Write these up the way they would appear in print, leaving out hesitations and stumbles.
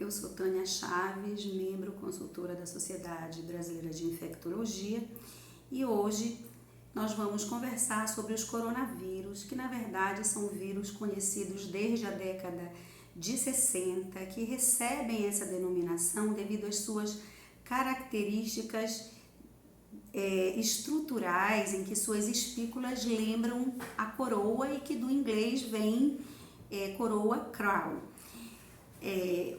eu sou Tânia Chaves, membro consultora da Sociedade Brasileira de Infectologia, e hoje nós vamos conversar sobre os coronavírus, que na verdade são vírus conhecidos desde a década de 60, que recebem essa denominação devido às suas características estruturais, em que suas espículas lembram a coroa e que do inglês vem coroa crown.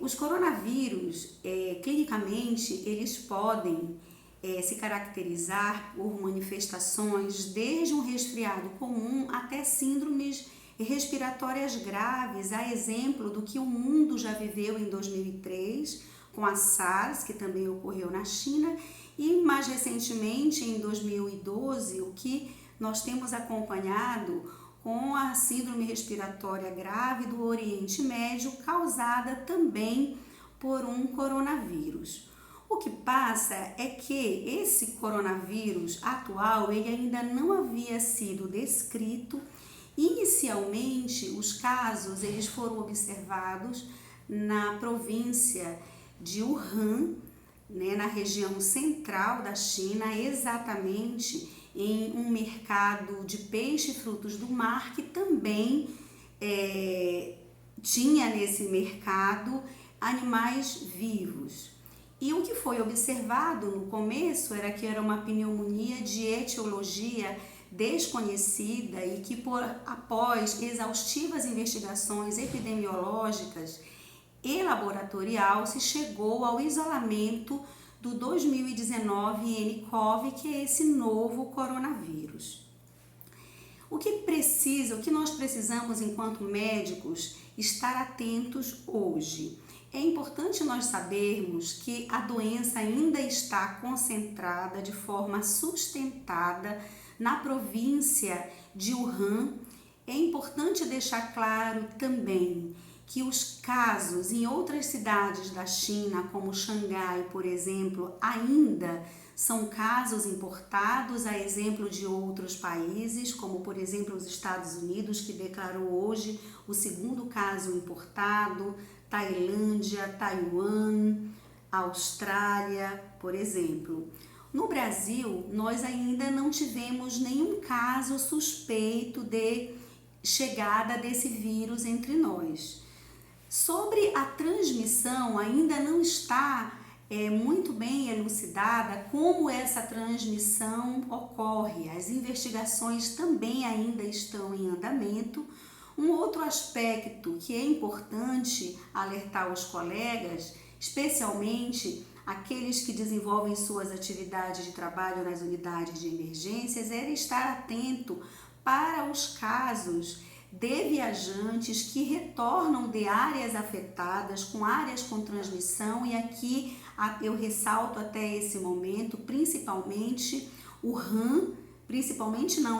Os coronavírus, clinicamente, eles podem se caracterizar por manifestações desde um resfriado comum até síndromes respiratórias graves, a exemplo do que o mundo já viveu em 2003 com a SARS, que também ocorreu na China, e mais recentemente em 2012, o que nós temos acompanhado com a síndrome respiratória grave do Oriente Médio, causada também por um coronavírus. O que passa é que esse coronavírus atual, ele ainda não havia sido descrito. Inicialmente, os casos eles foram observados na província de Wuhan, na região central da China, exatamente em um mercado de peixe e frutos do mar, que também tinha nesse mercado animais vivos. E o que foi observado no começo era que era uma pneumonia de etiologia desconhecida e que após exaustivas investigações epidemiológicas e laboratorial se chegou ao isolamento do 2019 nCoV, que é esse novo coronavírus. O que nós precisamos enquanto médicos estar atentos hoje? É importante nós sabermos que a doença ainda está concentrada de forma sustentada na província de Wuhan. É importante deixar claro também que os casos em outras cidades da China, como Xangai, por exemplo, ainda são casos importados, a exemplo de outros países, como por exemplo os Estados Unidos, que declarou hoje o segundo caso importado, Tailândia, Taiwan, Austrália, por exemplo. No Brasil, nós ainda não tivemos nenhum caso suspeito de chegada desse vírus entre nós. Sobre a transmissão, ainda não está muito bem elucidada como essa transmissão ocorre. As investigações também ainda estão em andamento. Um outro aspecto que é importante alertar os colegas, especialmente aqueles que desenvolvem suas atividades de trabalho nas unidades de emergências, é estar atento para os casos de viajantes que retornam de áreas afetadas, com áreas com transmissão, e aqui eu ressalto até esse momento, principalmente Wuhan,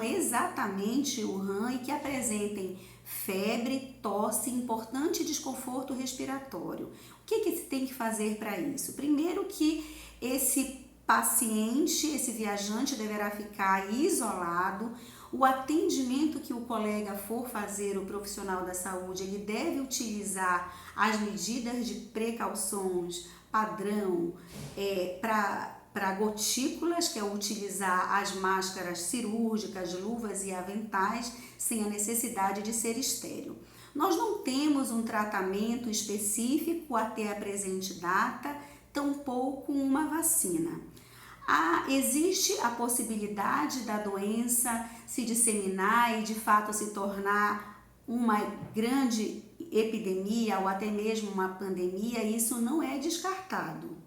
exatamente Wuhan, e que apresentem febre, tosse, importante desconforto respiratório. O que se tem que fazer para isso? Primeiro que esse paciente, esse viajante deverá ficar isolado. O atendimento que o colega for fazer, o profissional da saúde, ele deve utilizar as medidas de precauções padrão para gotículas, que é utilizar as máscaras cirúrgicas, luvas e aventais, sem a necessidade de ser estéril. Nós não temos um tratamento específico até a presente data, tampouco uma vacina. Existe a possibilidade da doença se disseminar e de fato se tornar uma grande epidemia ou até mesmo uma pandemia, isso não é descartado.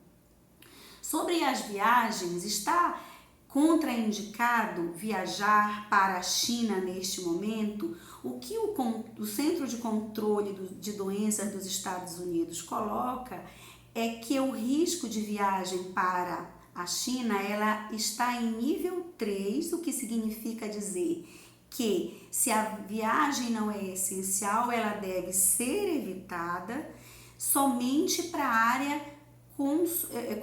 Sobre as viagens, está contraindicado viajar para a China neste momento? O que o Centro de Controle de Doenças dos Estados Unidos coloca é que o risco de viagem para a China ela está em nível 3, o que significa dizer que se a viagem não é essencial, ela deve ser evitada somente para a área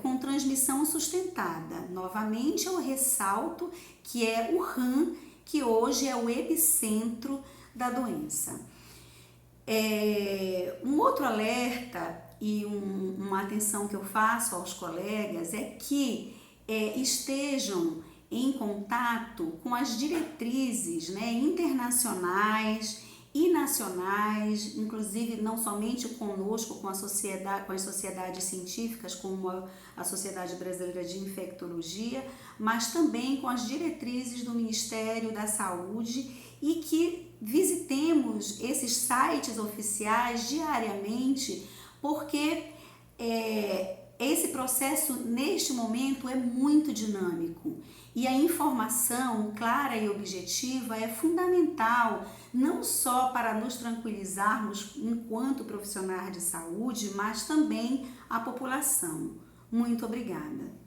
com transmissão sustentada. Novamente eu ressalto que é Wuhan, que hoje é o epicentro da doença. Um outro alerta e uma atenção que eu faço aos colegas é que estejam em contato com as diretrizes, né, internacionais e nacionais, inclusive não somente conosco, com a sociedade, com as sociedades científicas, como a Sociedade Brasileira de Infectologia, mas também com as diretrizes do Ministério da Saúde, e que visitemos esses sites oficiais diariamente, porque esse processo, neste momento, é muito dinâmico e a informação clara e objetiva é fundamental, não só para nos tranquilizarmos enquanto profissionais de saúde, mas também a população. Muito obrigada.